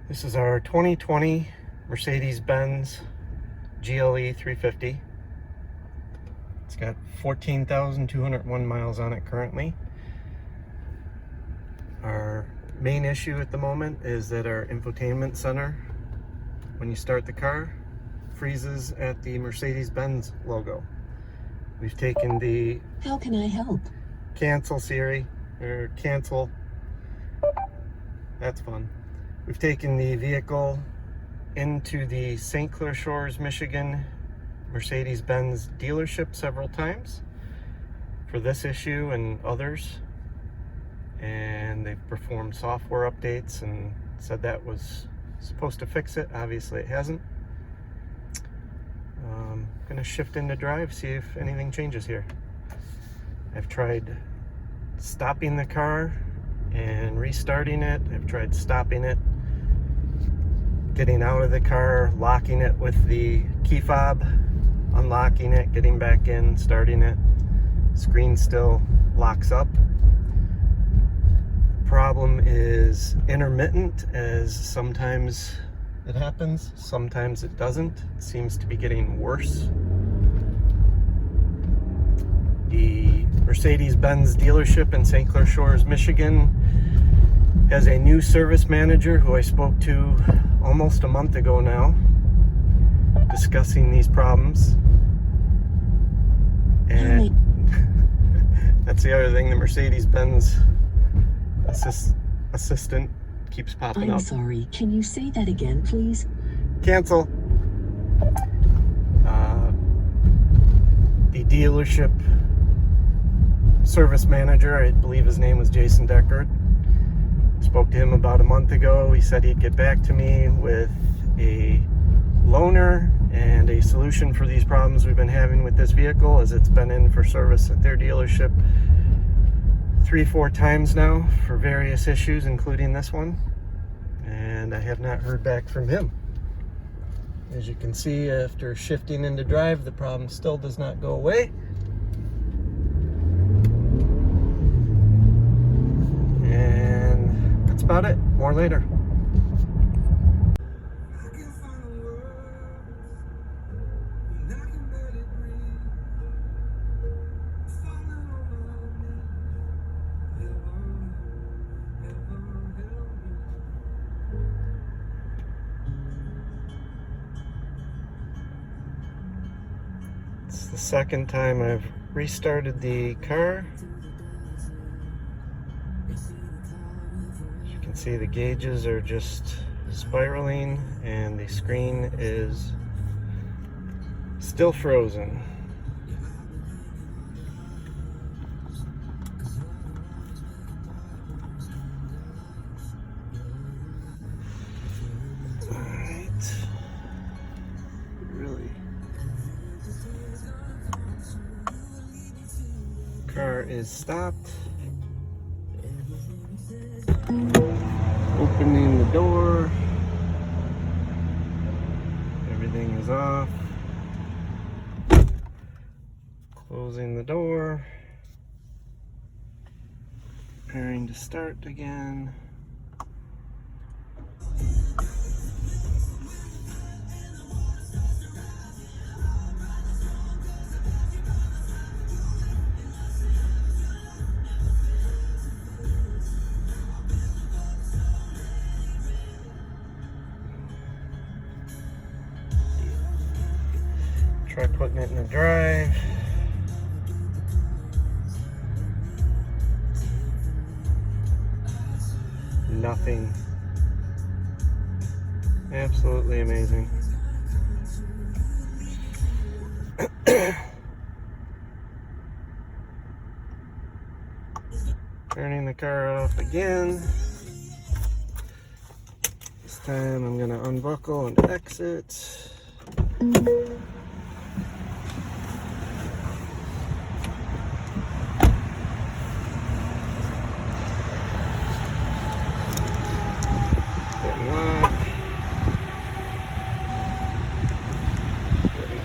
This is our 2020 Mercedes-Benz GLE350. It's got 14,201 miles on it currently. Our main issue at the moment is that our infotainment center, when you start the car, freezes at the Mercedes-Benz logo. We've taken the "How can I help?" cancel Siri, or cancel. That's fun. We've taken the vehicle into the St. Clair Shores, Michigan Mercedes-Benz dealership several times for this issue and others, and they've performed software updates and said that was supposed to fix it. Obviously it hasn't. I'm gonna shift into drive, see if anything changes here. I've tried stopping the car and restarting it. I've tried stopping it, getting out of the car, locking it with the key fob, unlocking it, getting back in, starting it. Screen still locks up. Problem is intermittent, as sometimes it happens, sometimes it doesn't. It seems to be getting worse. The Mercedes-Benz dealership in St. Clair Shores, Michigan has a new service manager who I spoke to almost a month ago now, discussing these problems. And that's the other thing, the Mercedes-Benz assistant keeps popping up. I'm sorry, can you say that again, please? Cancel. The dealership service manager, I believe his name was Jason Deckard, spoke to him about a month ago. He said he'd get back to me with a loaner and a solution for these problems we've been having with this vehicle, as it's been in for service at their dealership 3-4 times now for various issues, including this one, and I have not heard back from him. As you can see, after shifting into drive, the problem still does not go away. And that's about it. More later. It's the second time I've restarted the car. As you can see, the gauges are just spiraling and the screen is still frozen. Alright. Really. Car is stopped. Opening the door. Everything is off. Closing the door. Preparing to start again. Try putting it in the drive. Nothing. Absolutely amazing. Turning the car off again. This time I'm going to unbuckle and exit.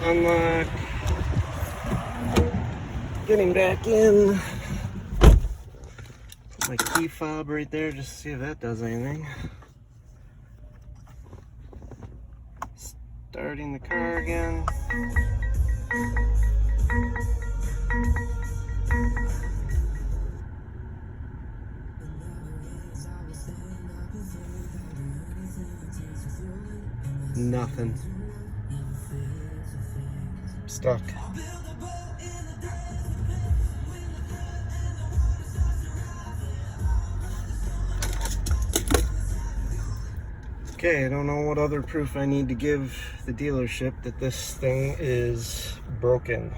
Unlock. Getting back in. Put my key fob right there just to see if that does anything. Starting the car again. Nothing. Stuck. Okay, I don't know what other proof I need to give the dealership that this thing is broken.